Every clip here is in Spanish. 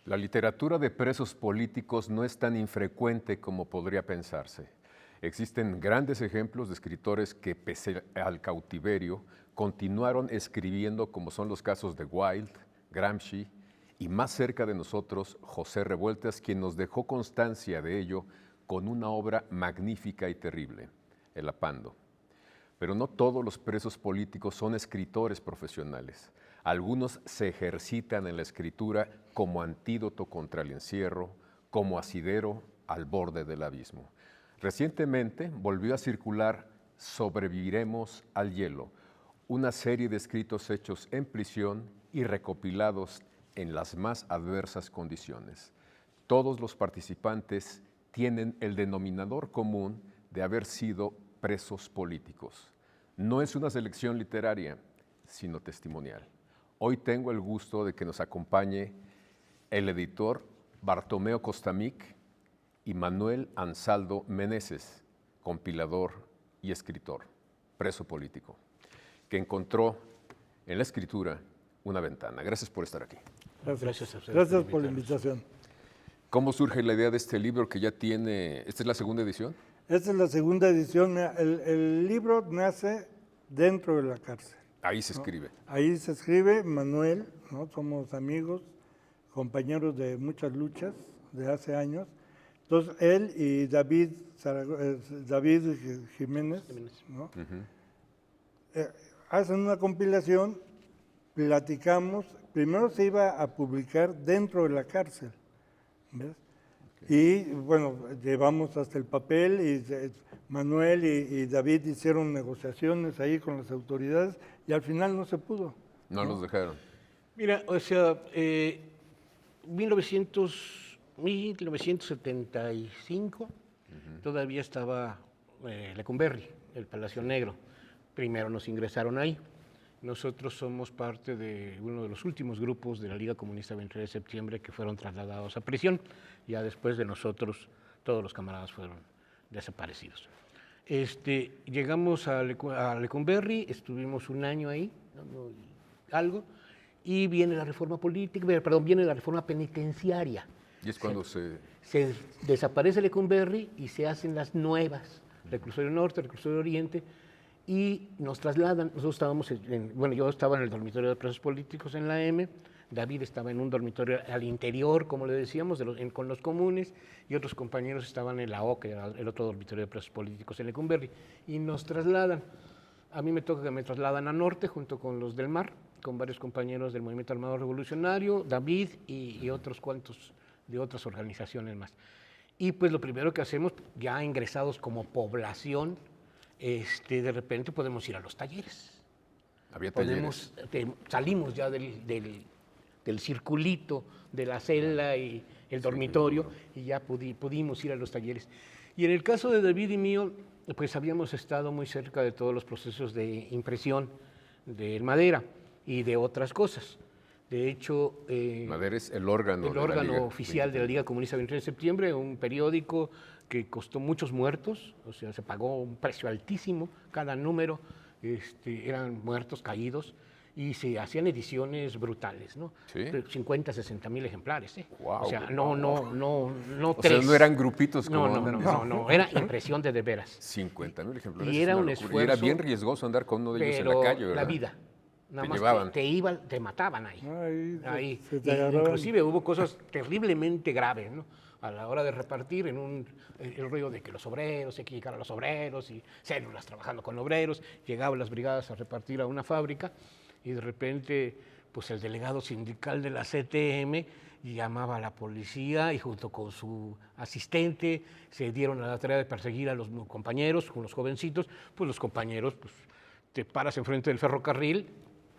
La literatura de presos políticos no es tan infrecuente como podría pensarse. Existen grandes ejemplos de escritores que, pese al cautiverio, continuaron escribiendo, como son los casos de Wilde, Gramsci y, más cerca de nosotros, José Revueltas, quien nos dejó constancia de ello con una obra magnífica y terrible, El Apando. Pero no todos los presos políticos son escritores profesionales. Algunos se ejercitan en la escritura como antídoto contra el encierro, como asidero al borde del abismo. Recientemente volvió a circular Sobreviviremos al hielo, una serie de escritos hechos en prisión y recopilados en las más adversas condiciones. Todos los participantes tienen el denominador común de haber sido presos políticos. No es una selección literaria, sino testimonial. Hoy tengo el gusto de que nos acompañe el editor Bartomeo Costamic y Manuel Ansaldo Meneses, compilador y escritor, preso político, que encontró en la escritura una ventana. Gracias por estar aquí. Gracias a ustedes. Gracias por la invitación. ¿Cómo surge la idea de este libro que ya tiene, esta es la segunda edición? Esta es la segunda edición. El libro nace dentro de la cárcel. Ahí se escribe. Ahí se escribe. Manuel, ¿no? Somos amigos, compañeros de muchas luchas de hace años. Entonces, él y David Jiménez, ¿no? Hacen una compilación, platicamos. Primero se iba a publicar dentro de la cárcel, ¿ves? Y bueno, llevamos hasta el papel y Manuel y David hicieron negociaciones ahí con las autoridades y al final no se pudo. No los dejaron. Mira, o sea, 1975 todavía estaba Lecumberri, el Palacio Negro. Primero nos ingresaron ahí. Nosotros somos parte de uno de los últimos grupos de la Liga Comunista 23 de septiembre que fueron trasladados a prisión. Ya después de nosotros, todos los camaradas fueron desaparecidos. Llegamos a Lecumberri, estuvimos un año ahí, algo, y viene la reforma política, perdón, viene la reforma penitenciaria. Y es cuando se desaparece Lecumberri y se hacen las nuevas, Reclusorio Norte, Reclusorio Oriente, y nos trasladan. Nosotros estábamos, yo estaba en el dormitorio de presos políticos en la M, David estaba en un dormitorio al interior, como le decíamos, con los comunes, y otros compañeros estaban en la O, que era el otro dormitorio de presos políticos en Lecumberri, y nos trasladan. A mí me toca que me trasladan a Norte junto con los del MAR, con varios compañeros del Movimiento Armado Revolucionario, David y otros cuantos de otras organizaciones más. Y pues lo primero que hacemos, ya ingresados como población, de repente podemos ir a los talleres. había talleres. Salimos ya del circulito de la celda y el dormitorio y ya pudimos ir a los talleres. Y en el caso de David y mío, pues habíamos estado muy cerca de todos los procesos de impresión de madera y de otras cosas. De hecho, Madera es el órgano oficial de la Liga Comunista 23 de septiembre, un periódico que costó muchos muertos, o sea, se pagó un precio altísimo, cada número eran muertos, caídos, y se hacían ediciones brutales, ¿no? ¿Sí? 50, 60 mil ejemplares, ¿eh? Wow, o sea, wow. no O tres. sea, no eran grupitos como No, era impresión de veras. 50,000 ejemplares. Y era un locura. esfuerzo. Y era bien riesgoso andar con uno de ellos en la calle, ¿verdad? La vida. Nada más llevaban. te mataban ahí. Ahí se Y te agarraban. inclusive hubo cosas terriblemente graves, ¿no? A la hora de repartir el rollo de que los obreros, hay que llegar a los obreros y células trabajando con obreros, llegaban las brigadas a repartir a una fábrica y de repente pues el delegado sindical de la CTM llamaba a la policía y junto con su asistente se dieron a la tarea de perseguir a los compañeros, con los jovencitos, pues los compañeros pues te paras enfrente del ferrocarril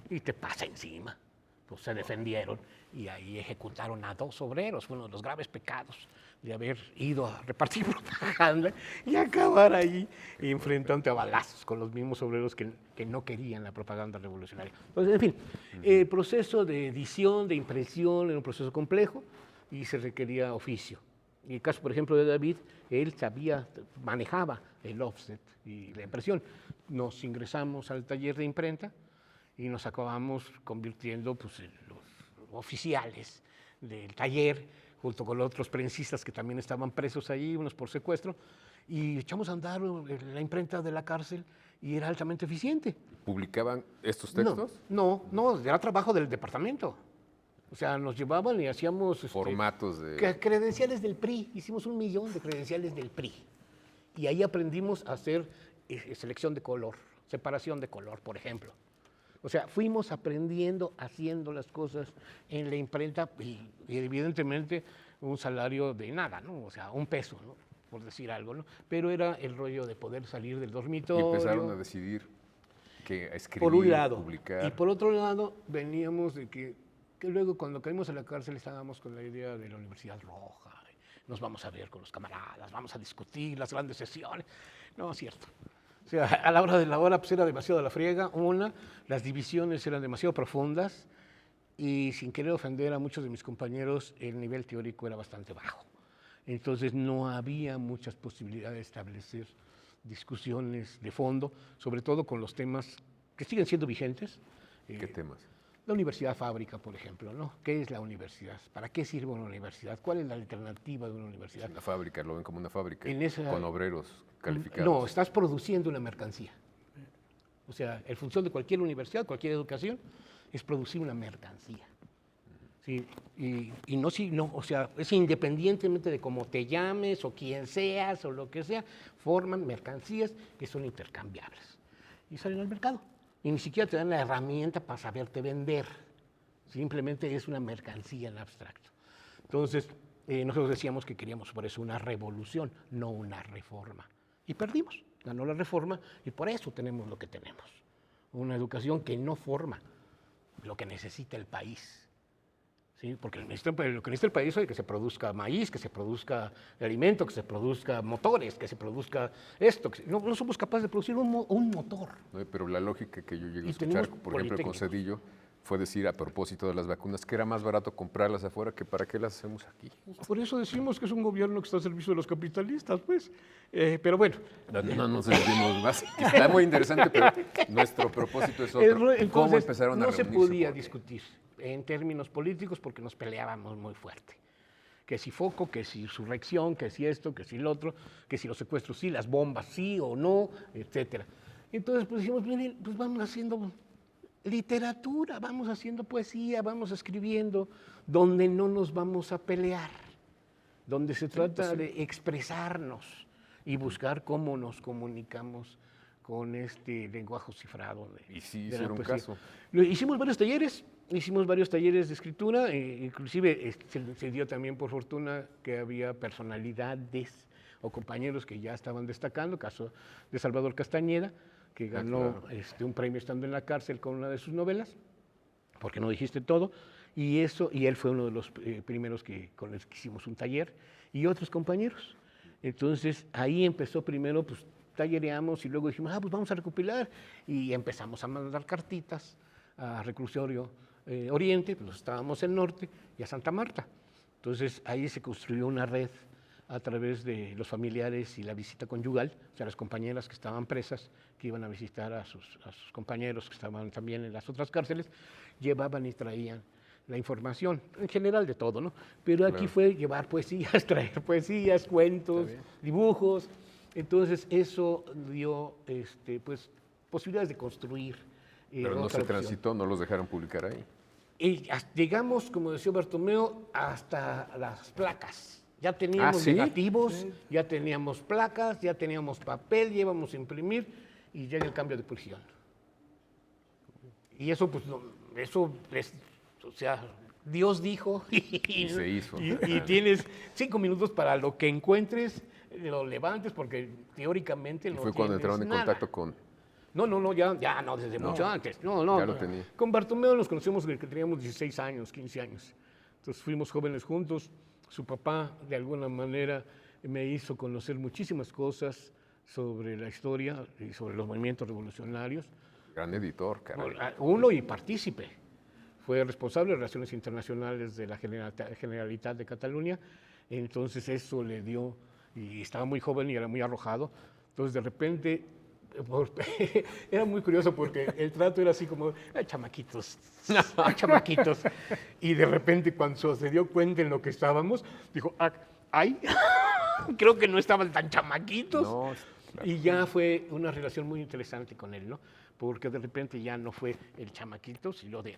y te pasa encima. Pues se defendieron y ahí ejecutaron a 2 obreros. Fue uno de los graves pecados de haber ido a repartir propaganda y acabar ahí enfrentándote a balazos con los mismos obreros que no querían la propaganda revolucionaria. Entonces, en fin, el proceso de edición, de impresión era un proceso complejo y se requería oficio. En el caso, por ejemplo, de David, él manejaba el offset y la impresión. Nos ingresamos al taller de imprenta y nos acabamos convirtiendo pues, en los oficiales del taller, junto con otros prensistas que también estaban presos ahí, unos por secuestro, y echamos a andar la imprenta de la cárcel y era altamente eficiente. ¿Publicaban estos textos? No, era trabajo del departamento. O sea, nos llevaban y hacíamos Formatos de... credenciales del PRI. Hicimos 1 millón de credenciales del PRI. Y ahí aprendimos a hacer selección de color, separación de color, por ejemplo. O sea, fuimos aprendiendo, haciendo las cosas en la imprenta y evidentemente un salario de nada, ¿no? O sea, 1 peso, ¿no? Por decir algo, ¿no? Pero era el rollo de poder salir del Y dormitorio. empezaron a decidir que escribir, Por un lado. publicar. Y por otro lado, veníamos de que luego cuando caímos en la cárcel estábamos con la idea de la Universidad Roja. Nos vamos a ver con los camaradas, vamos a discutir las grandes sesiones. No, es cierto. O sea, a la hora de la hora pues era demasiado la friega. Las divisiones eran demasiado profundas y sin querer ofender a muchos de mis compañeros, el nivel teórico era bastante bajo. Entonces no había muchas posibilidades de establecer discusiones de fondo, sobre todo con los temas que siguen siendo vigentes. ¿Qué temas? La universidad fábrica, por ejemplo, ¿no? ¿Qué es la universidad? ¿Para qué sirve una universidad? ¿Cuál es la alternativa de una universidad? Una fábrica, lo ven como una fábrica, En esa- con obreros calificados. No, estás produciendo una mercancía. O sea, en función de cualquier universidad, cualquier educación, es producir una mercancía. Sí, y no, o sea, es independientemente de cómo te llames o quién seas o lo que sea, forman mercancías que son intercambiables y salen al mercado. Y ni siquiera te dan la herramienta para saberte vender. Simplemente es una mercancía en abstracto. Entonces, nosotros decíamos que queríamos por eso una revolución, no una reforma. Y perdimos. Ganó la reforma y por eso tenemos lo que tenemos. Una educación que no forma lo que necesita el país. ¿Sí? Porque lo que necesita el país es que se produzca maíz, que se produzca alimento, que se produzca motores, que se produzca esto. No somos capaces de producir un motor. ¿No? Pero la lógica que yo llegué a Y escuchar, tenemos por ejemplo, con politécnicos. Cedillo, fue decir a propósito de las vacunas que era más barato comprarlas afuera que para qué las hacemos aquí. Por eso decimos que es un gobierno que está al servicio de los capitalistas, pues. Pero bueno. No nos desviemos más. Está muy interesante, pero nuestro propósito es otro. ¿Cómo Entonces, empezaron a no se reunirse? podía ¿Por qué? discutir en términos políticos porque nos peleábamos muy fuerte. Que si foco, que si insurrección, que si esto, que si lo otro, que si los secuestros sí, las bombas sí o no, etcétera. Entonces, pues dijimos, miren, pues vamos haciendo literatura, vamos haciendo poesía, vamos escribiendo, donde no nos vamos a pelear, donde se trata de expresarnos y buscar cómo nos comunicamos con este lenguaje cifrado. Y sí de la hicieron poesía. caso. Hicimos varios talleres de escritura, inclusive se dio también por fortuna que había personalidades o compañeros que ya estaban destacando, caso de Salvador Castañeda, que ganó claro. un premio estando en la cárcel con una de sus novelas, porque no dijiste todo, y él fue uno de los primeros con los que hicimos un taller, y otros compañeros. Entonces ahí empezó primero, pues tallereamos y luego dijimos, pues vamos a recopilar, y empezamos a mandar cartitas a Reclusorio Oriente, pues estábamos en el norte, y a Santa Marta. Entonces ahí se construyó una red a través de los familiares y la visita conyugal, o sea, las compañeras que estaban presas, que iban a visitar a sus compañeros que estaban también en las otras cárceles, llevaban y traían la información, en general de todo, ¿no? Pero aquí fue llevar poesías, traer poesías, cuentos, dibujos. Entonces eso dio pues, posibilidades de construir. Pero no otra se opción. transitó, no los dejaron publicar ahí. Y llegamos, como decía Bartomeo, hasta las placas. Ya teníamos ¿sí? negativos, ya teníamos placas, ya teníamos papel, ya íbamos a imprimir y llega el cambio de prisión. Y eso, pues, eso es, o sea, Dios dijo y se hizo. Y tienes 5 minutos para lo que encuentres, lo levantes, porque teóricamente Y no fue cuando tienes entraron en nada. contacto con... No, ya no, desde mucho antes. No, ya lo tenía. Con Bartomeo nos conocemos desde que teníamos 16 años, 15 años. Entonces fuimos jóvenes juntos. Su papá, de alguna manera, me hizo conocer muchísimas cosas sobre la historia y sobre los movimientos revolucionarios. Gran editor, caray. Uno y partícipe. Fue responsable de Relaciones Internacionales de la Generalitat de Cataluña. Entonces eso le dio, y estaba muy joven y era muy arrojado. Entonces de repente Era muy curioso porque el trato era así como, ay, chamaquitos, ay, chamaquitos. Y de repente cuando se dio cuenta en lo que estábamos, dijo, ay, creo que no estaban tan chamaquitos. No, claro. Y ya fue una relación muy interesante con él, ¿no? Porque de repente ya no fue el chamaquito, sino de,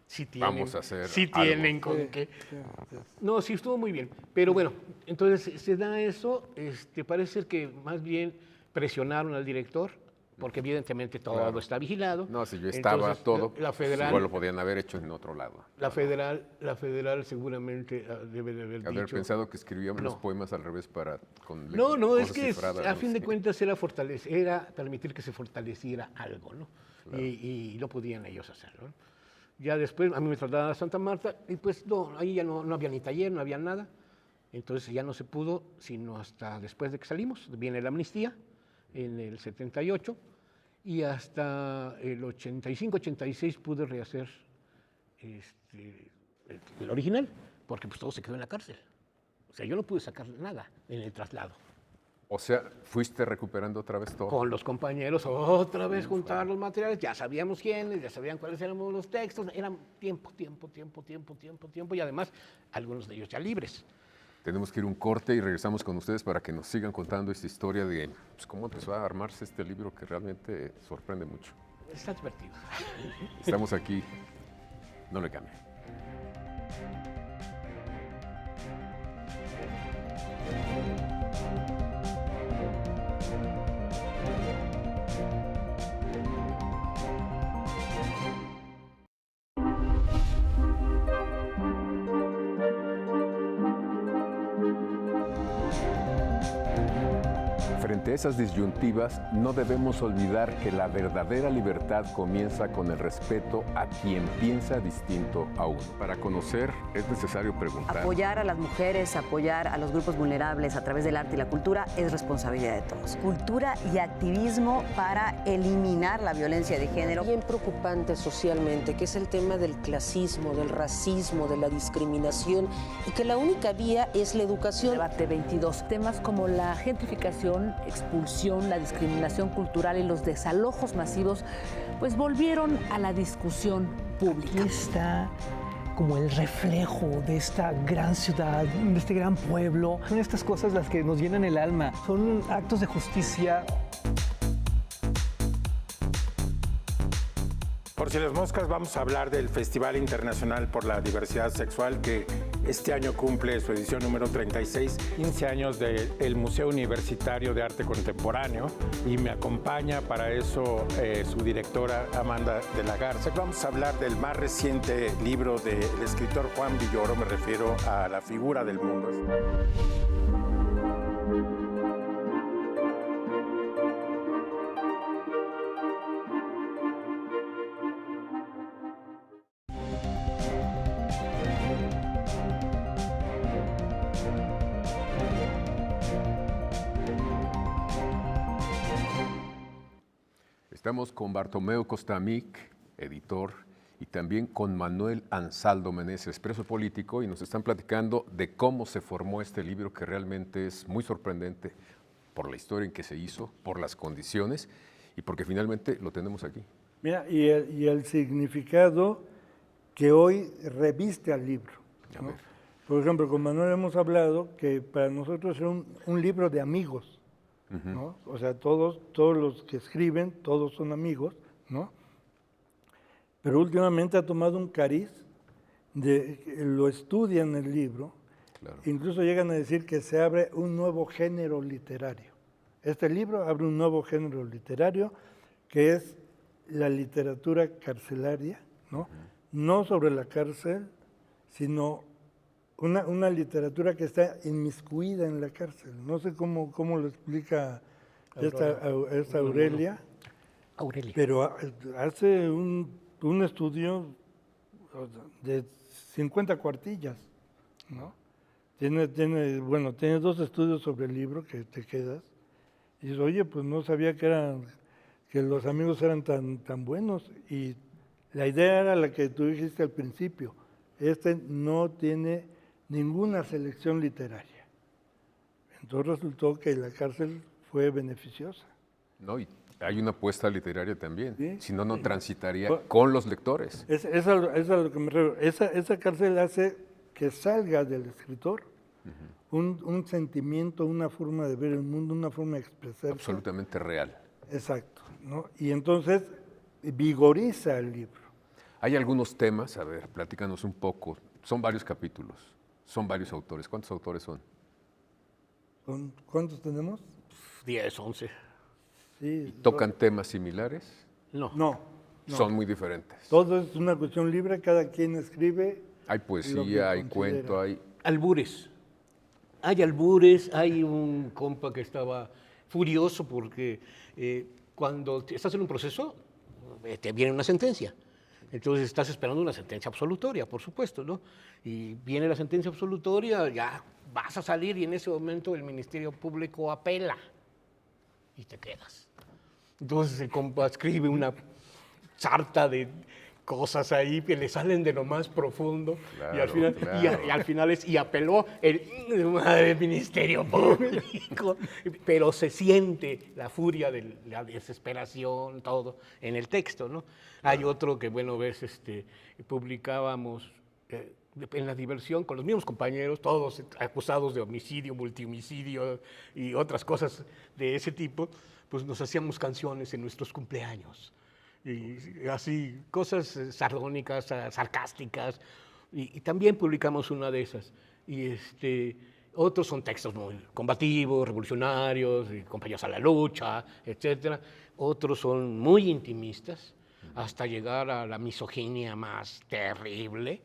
sí tienen, Vamos a hacer sí algo. tienen con qué. No, sí estuvo muy bien. Pero bueno, entonces se da eso, parece ser que más bien presionaron al director, porque evidentemente todo Claro. está vigilado. No, si yo estaba Entonces, todo, la federal, igual lo podían haber hecho en otro lado. la federal seguramente debe de haber Haber dicho. pensado que escribíamos los No. poemas al revés para con No, es cosas que cifradas, a no fin de sé. cuentas era permitir que se fortaleciera algo, ¿no? Y no podían ellos hacerlo, ¿no? Ya después a mí me trasladaron a Santa Marta y pues no, ahí ya no había ni taller, no había nada. Entonces ya no se pudo, sino hasta después de que salimos. Viene la amnistía en el 78 y hasta el 85, 86 pude rehacer el original, porque pues todo se quedó en la cárcel. O sea, yo no pude sacar nada en el traslado. O sea, fuiste recuperando otra vez todo. Con los compañeros, otra vez juntar los materiales, ya sabíamos quiénes, ya sabían cuáles eran los textos, eran tiempo, y además algunos de ellos ya libres. Tenemos que ir a un corte y regresamos con ustedes para que nos sigan contando esta historia de pues, cómo empezó a armarse este libro que realmente sorprende mucho. Está divertido. Estamos aquí, no le cambie. Frente a esas disyuntivas, no debemos olvidar que la verdadera libertad comienza con el respeto a quien piensa distinto a uno. Para conocer es necesario preguntar. Apoyar a las mujeres, apoyar a los grupos vulnerables a través del arte y la cultura es responsabilidad de todos. Cultura y activismo para eliminar la violencia de género. Bien preocupante socialmente, que es el tema del clasismo, del racismo, de la discriminación, y que la única vía es la educación. Debate 22. Temas como la gentrificación, expulsión, la discriminación cultural y los desalojos masivos, pues volvieron a la discusión pública. Aquí está como el reflejo de esta gran ciudad, de este gran pueblo. Son estas cosas las que nos llenan el alma. Son actos de justicia. Por si las moscas, vamos a hablar del Festival Internacional por la Diversidad Sexual, que este año cumple su edición número 36, 15 años del Museo Universitario de Arte Contemporáneo, y me acompaña para eso su directora Amanda de la Garza. Vamos a hablar del más reciente libro del escritor Juan Villoro, me refiero a La figura del mundo. Estamos con Bartomeu Costamic, editor, y también con Manuel Ansaldo Meneses, preso político, y nos están platicando de cómo se formó este libro, que realmente es muy sorprendente por la historia en que se hizo, por las condiciones y porque finalmente lo tenemos aquí. Mira, y el significado que hoy reviste al libro, A ¿no? ver. Por ejemplo, con Manuel hemos hablado que para nosotros es un libro de amigos, ¿no? O sea, todos los que escriben, todos son amigos, ¿no? Pero últimamente ha tomado un cariz, lo estudian el libro, Claro. incluso llegan a decir que se abre un nuevo género literario. Este libro abre un nuevo género literario, que es la literatura carcelaria, ¿no? No sobre la cárcel, sino una literatura que está inmiscuida en la cárcel. No sé cómo lo explica esta Aurelia, Aurelia. pero hace un estudio de 50 cuartillas, ¿no? Tiene 2 estudios sobre el libro que te quedas y dices, oye, pues no sabía que los amigos eran tan buenos. Y la idea era la que tú dijiste al principio, no tiene ninguna selección literaria. Entonces resultó que la cárcel fue beneficiosa. ¿No? Y Hay una apuesta literaria también, Sí, si no, no transitaría Pues- con los lectores. Es a lo que me refiero. Esa cárcel hace que salga del escritor un sentimiento, una forma de ver el mundo, una forma de expresarse. Absolutamente real. Exacto, ¿no? Y entonces vigoriza el libro. Hay algunos temas, a ver, platícanos un poco. Son varios capítulos, son varios autores. ¿Cuántos autores son? ¿Cuántos tenemos? 10, 11. Sí. ¿Tocan temas similares? No. No, Son muy diferentes. todo es una cuestión libre, cada quien escribe. Hay Lo que poesía, hay considera. cuento, hay... Albures. Hay albures, hay un compa que estaba furioso porque cuando estás en un proceso, te viene una sentencia. Entonces estás esperando una sentencia absolutoria, por supuesto, ¿no? Y viene la sentencia absolutoria, ya vas a salir y en ese momento el Ministerio Público apela y te quedas. Entonces el compa escribe una sarta de cosas ahí que le salen de lo más profundo y al Claro, final, claro. y al final y apeló el Ministerio Público, pero se siente la furia de la desesperación, todo en el texto, ¿no? Hay otro que, bueno, ves, publicábamos en la diversión con los mismos compañeros, todos acusados de homicidio, multihomicidio y otras cosas de ese tipo, pues nos hacíamos canciones en nuestros cumpleaños. Y así, cosas sardónicas, sarcásticas, y también publicamos una de esas. Y otros son textos muy combativos, revolucionarios, y compañeros a la lucha, etcétera. Otros son muy intimistas, hasta llegar a la misoginia más terrible,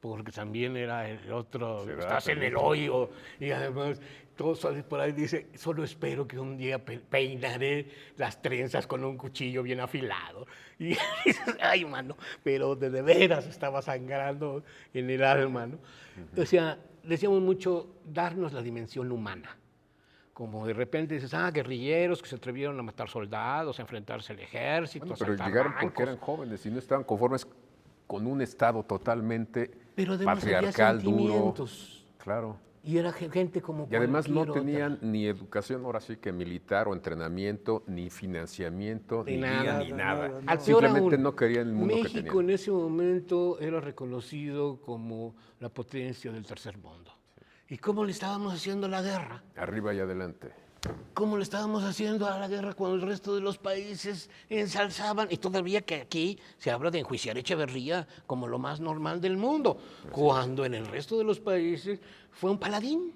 porque también era el otro, Se da estás en el también. hoyo, y además todo sale por ahí dice, solo espero que un día peinaré las trenzas con un cuchillo bien afilado. Y dices, ay, mano, pero de veras estaba sangrando en el alma, ¿no? O sea, decíamos mucho darnos la dimensión humana. Como de repente dices, guerrilleros que se atrevieron a matar soldados, a enfrentarse al ejército, Bueno, a pero asaltar llegaron porque bancos. eran jóvenes y no estaban conformes con un Estado totalmente Pero además había patriarcal, duro. sentimientos. Claro. Y era gente como Y además no cualquier otra. tenían ni educación, ahora sí que militar o entrenamiento, ni financiamiento, Ni ni guía, nada, ni nada, nada. nada. Al peor Simplemente aún, no querían el mundo que México tenían. en ese momento era reconocido como la potencia del tercer mundo. ¿Y cómo le estábamos haciendo la guerra? Arriba y adelante. ¿Cómo le estábamos haciendo a la guerra cuando el resto de los países ensalzaban? Y todavía que aquí se habla de enjuiciar a Echeverría como lo más normal del mundo, cuando en el resto de los países fue un paladín.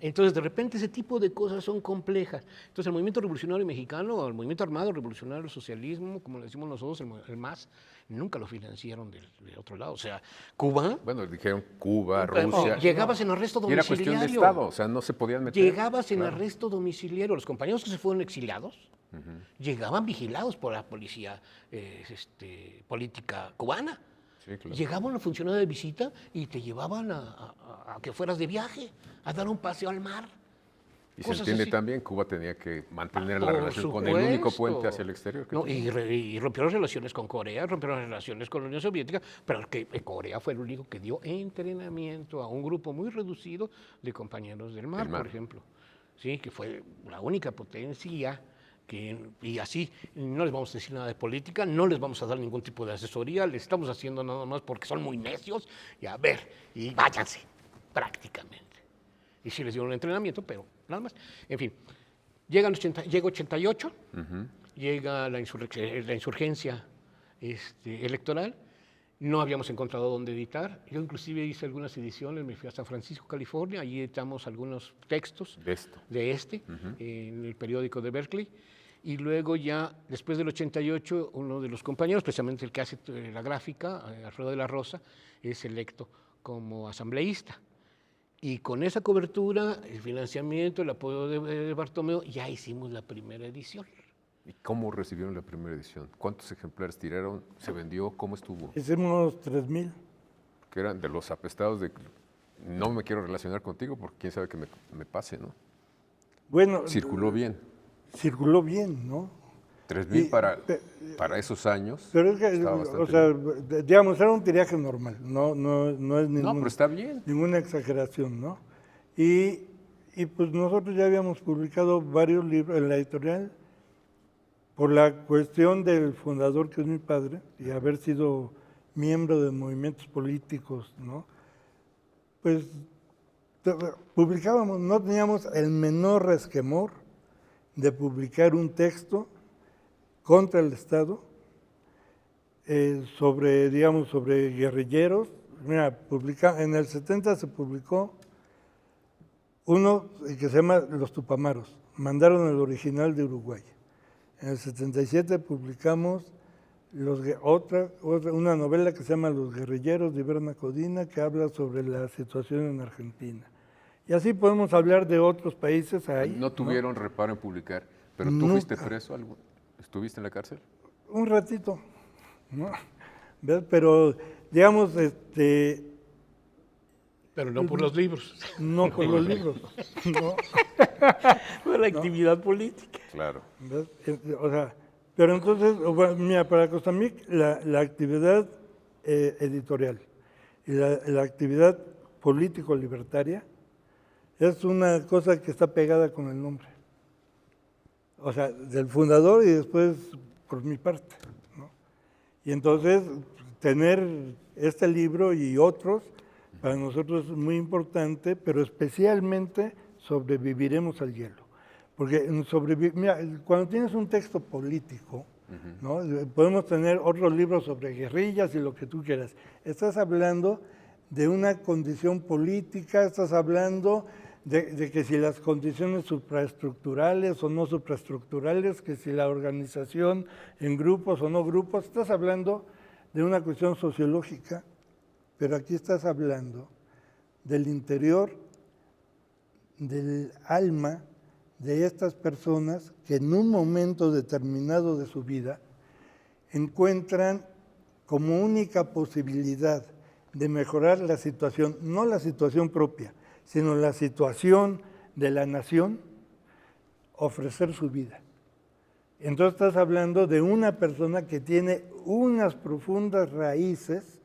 Entonces, de repente, ese tipo de cosas son complejas. Entonces, el movimiento revolucionario mexicano, el movimiento armado revolucionario, el socialismo, como le decimos nosotros, el MAS, nunca lo financiaron del otro lado. O sea, Cuba, Bueno, dijeron Cuba, Rusia. llegabas en arresto Y era domiciliario. cuestión de Estado, o sea, no se podían meter. Llegabas en Claro. arresto domiciliario. Los compañeros que se fueron exiliados llegaban vigilados por la policía política cubana. Sí, claro. Llegaban los funcionarios de visita y te llevaban a que fueras de viaje, a dar un paseo al mar. Y se cosas entiende así. también, Cuba tenía que mantener la Por relación con el único supuesto. puente hacia el exterior. que No, tenía. y rompió las relaciones con Corea, rompió las relaciones con la Unión Soviética, pero que Corea fue el único que dio entrenamiento a un grupo muy reducido de compañeros del mar, Del mar. por ejemplo. Sí, que fue la única potencia y así no les vamos a decir nada de política, no les vamos a dar ningún tipo de asesoría, les estamos haciendo nada más porque son muy necios y a ver, y váyanse, prácticamente. Y sí les dieron un entrenamiento, pero nada más. En fin, llega 88, llega la insurgencia electoral, no habíamos encontrado dónde editar. Yo inclusive hice algunas ediciones, me fui a San Francisco, California, allí editamos algunos textos De esto. en el periódico de Berkeley. Y luego ya, después del 88, uno de los compañeros, precisamente el que hace la gráfica, Alfredo de la Rosa, es electo como asambleísta. Y con esa cobertura, el financiamiento, el apoyo de Bartomeu, ya hicimos la primera edición. ¿Y cómo recibieron la primera edición? ¿Cuántos ejemplares tiraron? ¿Se vendió? ¿Cómo estuvo? Hicimos 3,000. Que eran de los apestados de... No me quiero relacionar contigo porque quién sabe que me pase, ¿no? Bueno, Circuló bien. circuló bien, ¿no? 3,000 Y- para esos años. Pero es que, estaba o bastante sea, bien. digamos, era un tiraje normal, no es No, ningún, pero está bien. ninguna exageración, ¿no? Y pues nosotros ya habíamos publicado varios libros en la editorial, por la cuestión del fundador, que es mi padre, y haber sido miembro de movimientos políticos, ¿no? Pues publicábamos, no teníamos el menor resquemor de publicar un texto contra el Estado, sobre, digamos, sobre guerrilleros. Mira, en el 70 se publicó uno que se llama Los Tupamaros, mandaron el original de Uruguay. En el 77 publicamos una novela que se llama Los guerrilleros de Iberna Codina, que habla sobre la situación en Argentina. Y así podemos hablar de otros países ahí. No tuvieron reparo en publicar, pero tú fuiste preso, ¿estuviste en la cárcel? Un ratito, ¿no? ¿Ves? Pero, digamos, Pero no por los libros. no por los libros, no. Por la actividad política. Claro. ¿Ves? O sea, pero entonces, bueno, mira, para Costamic la actividad editorial y la actividad político-libertaria es una cosa que está pegada con el nombre. O sea, del fundador y después por mi parte, ¿no? Y entonces, tener este libro y otros, para nosotros es muy importante, pero especialmente sobreviviremos al hielo. Porque mira, cuando tienes un texto político, ¿no? Podemos tener otros libros sobre guerrillas y lo que tú quieras. Estás hablando de una condición política, estás hablando de que si las condiciones supraestructurales o no supraestructurales, que si la organización en grupos o no grupos, estás hablando de una cuestión sociológica, pero aquí estás hablando del interior, del alma de estas personas que en un momento determinado de su vida encuentran como única posibilidad de mejorar la situación, no la situación propia, sino la situación de la nación, ofrecer su vida. Entonces estás hablando de una persona que tiene unas profundas raíces,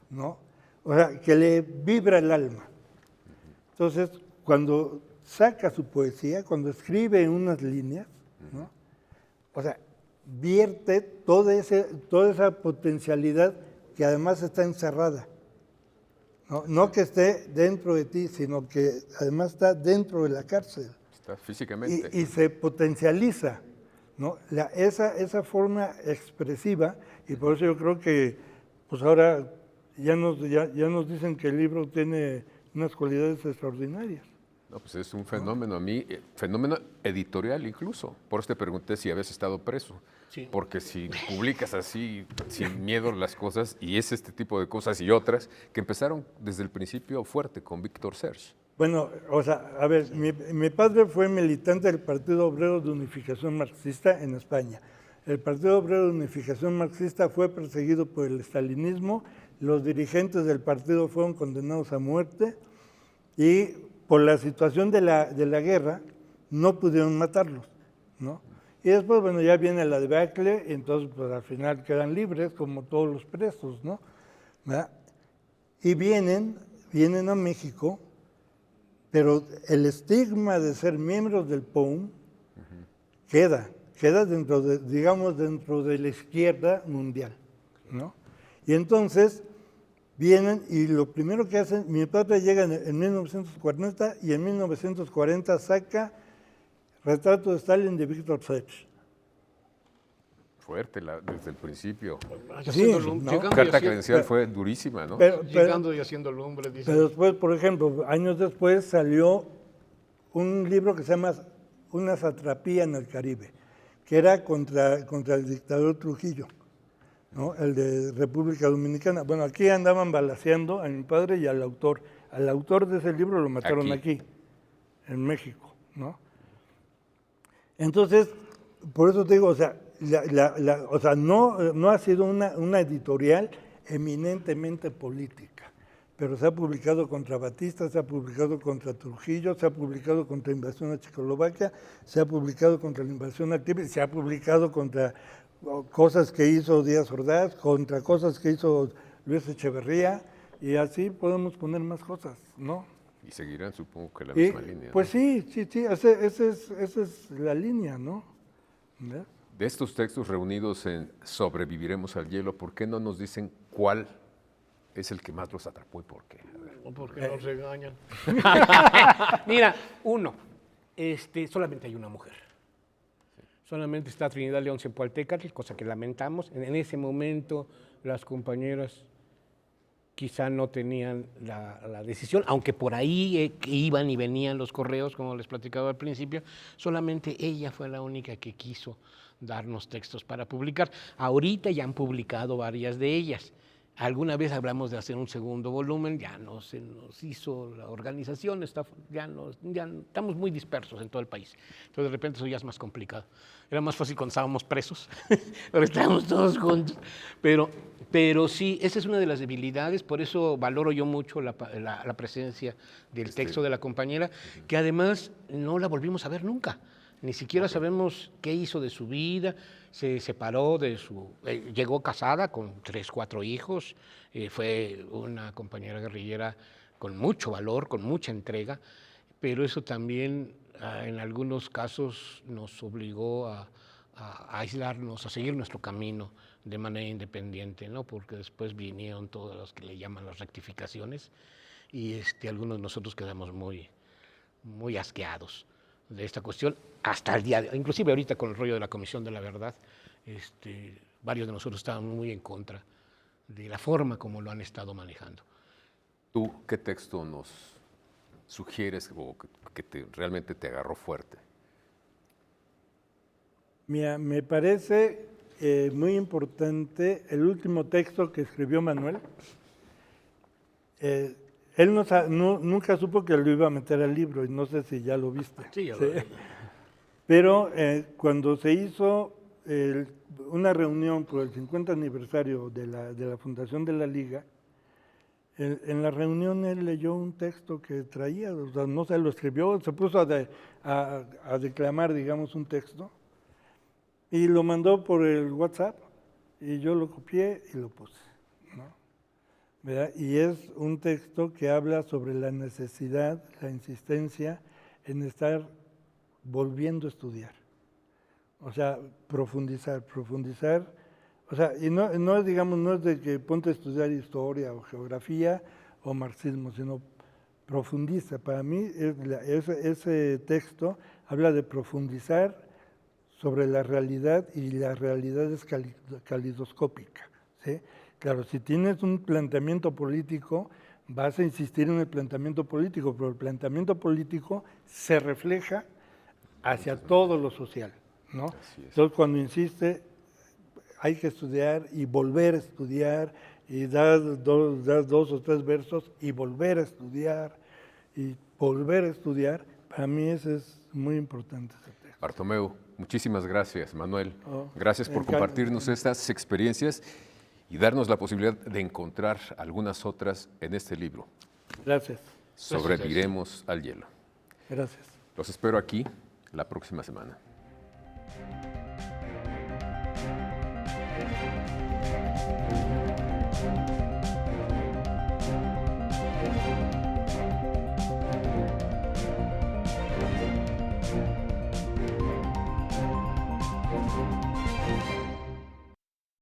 ¿no? O sea, que le vibra el alma. Entonces, cuando saca su poesía, cuando escribe unas líneas, ¿no? O sea, vierte toda esa potencialidad que además está encerrada. No que esté dentro de ti, sino que además está dentro de la cárcel. Está físicamente. Y se potencializa, ¿no? Esa forma expresiva, y por eso yo creo que pues ahora ya nos dicen que el libro tiene unas cualidades extraordinarias. No, pues es un fenómeno fenómeno editorial incluso. Por eso te pregunté si habías estado preso. Sí. Porque si publicas así, sin miedo las cosas, y es este tipo de cosas y otras, que empezaron desde el principio fuerte con Víctor Serge. Bueno, o sea, a ver, mi padre fue militante del Partido Obrero de Unificación Marxista en España. El Partido Obrero de Unificación Marxista fue perseguido por el estalinismo, los dirigentes del partido fueron condenados a muerte y por la situación de la guerra no pudieron matarlos, ¿no? Y después, bueno, ya viene la debacle, y entonces pues al final quedan libres como todos los presos, ¿no? ¿Verdad? Y vienen a México, pero el estigma de ser miembros del POUM queda dentro de la izquierda mundial, ¿no? Y entonces vienen y lo primero que hacen, mi padre llega en 1940 y en 1940 saca Retrato de Stalin de Víctor Serge. Fuerte desde el principio. Sí, Carta credencial fue durísima, ¿no? Llegando y haciendo lumbre. Dice. Pero después, por ejemplo, años después salió un libro que se llama Una satrapía en el Caribe, que era contra el dictador Trujillo, ¿no? El de República Dominicana. Bueno, aquí andaban balaceando a mi padre y al autor. Al autor de ese libro lo mataron aquí en México, ¿no? Entonces, por eso te digo, o sea, no ha sido una editorial eminentemente política, pero se ha publicado contra Batista, se ha publicado contra Trujillo, se ha publicado contra la invasión a Checoslovaquia, se ha publicado contra la invasión a Tíbet, se ha publicado contra cosas que hizo Díaz Ordaz, contra cosas que hizo Luis Echeverría, y así podemos poner más cosas, ¿no? Y seguirán, supongo que la misma línea. Pues ¿no? sí, esa es la línea, ¿no? ¿Ves? De estos textos reunidos en Sobreviviremos al hielo, ¿por qué no nos dicen cuál es el que más los atrapó y por qué? A ver. Porque nos regañan. Mira, uno, solamente hay una mujer. Solamente está Trinidad León Zempoaltécatl, cosa que lamentamos. En ese momento las compañeras quizá no tenían la decisión, aunque por ahí iban y venían los correos, como les platicaba al principio, solamente ella fue la única que quiso darnos textos para publicar. Ahorita ya han publicado varias de ellas. Alguna vez hablamos de hacer un segundo volumen, ya no se nos hizo la organización, ya estamos muy dispersos en todo el país. Entonces de repente eso ya es más complicado. Era más fácil cuando estábamos presos, ahora estamos todos juntos. Pero sí, esa es una de las debilidades, por eso valoro yo mucho la presencia del texto de la compañera, que además no la volvimos a ver nunca. Ni siquiera sabemos qué hizo de su vida, se separó llegó casada con 3, 4 hijos, fue una compañera guerrillera con mucho valor, con mucha entrega, pero eso también en algunos casos nos obligó a aislarnos, a seguir nuestro camino de manera independiente, ¿no? Porque después vinieron todas las que le llaman las rectificaciones y algunos de nosotros quedamos muy, muy asqueados de esta cuestión hasta el día de hoy. Inclusive ahorita con el rollo de la Comisión de la Verdad, varios de nosotros estaban muy en contra de la forma como lo han estado manejando. ¿Tú qué texto nos sugieres o que realmente te agarró fuerte? Mira, me parece muy importante el último texto que escribió Manuel. Él nunca supo que lo iba a meter al libro y no sé si ya lo viste. Sí, ya lo vi. Pero cuando se hizo una reunión por el 50 aniversario de la fundación de la Liga, en la reunión él leyó un texto que traía, o sea, no se lo escribió, se puso a declamar, digamos, un texto y lo mandó por el WhatsApp y yo lo copié y lo puse, ¿no? ¿Verdad? Y es un texto que habla sobre la necesidad, la insistencia en estar volviendo a estudiar. O sea, profundizar. O sea, y no es de que ponte a estudiar historia o geografía o marxismo, sino profundiza. Para mí ese texto habla de profundizar sobre la realidad y la realidad es calidoscópica, ¿sí? Claro, si tienes un planteamiento político, vas a insistir en el planteamiento político, pero el planteamiento político se refleja hacia todo lo social, ¿no? Entonces, cuando insiste, hay que estudiar y volver a estudiar, y dar 2 o 3 versos y volver a estudiar, para mí eso es muy importante. Ese texto. Bartomeu, muchísimas gracias. Manuel, gracias por compartirnos estas experiencias y darnos la posibilidad de encontrar algunas otras en este libro. Gracias. Sobreviviremos al hielo. Gracias. Los espero aquí la próxima semana.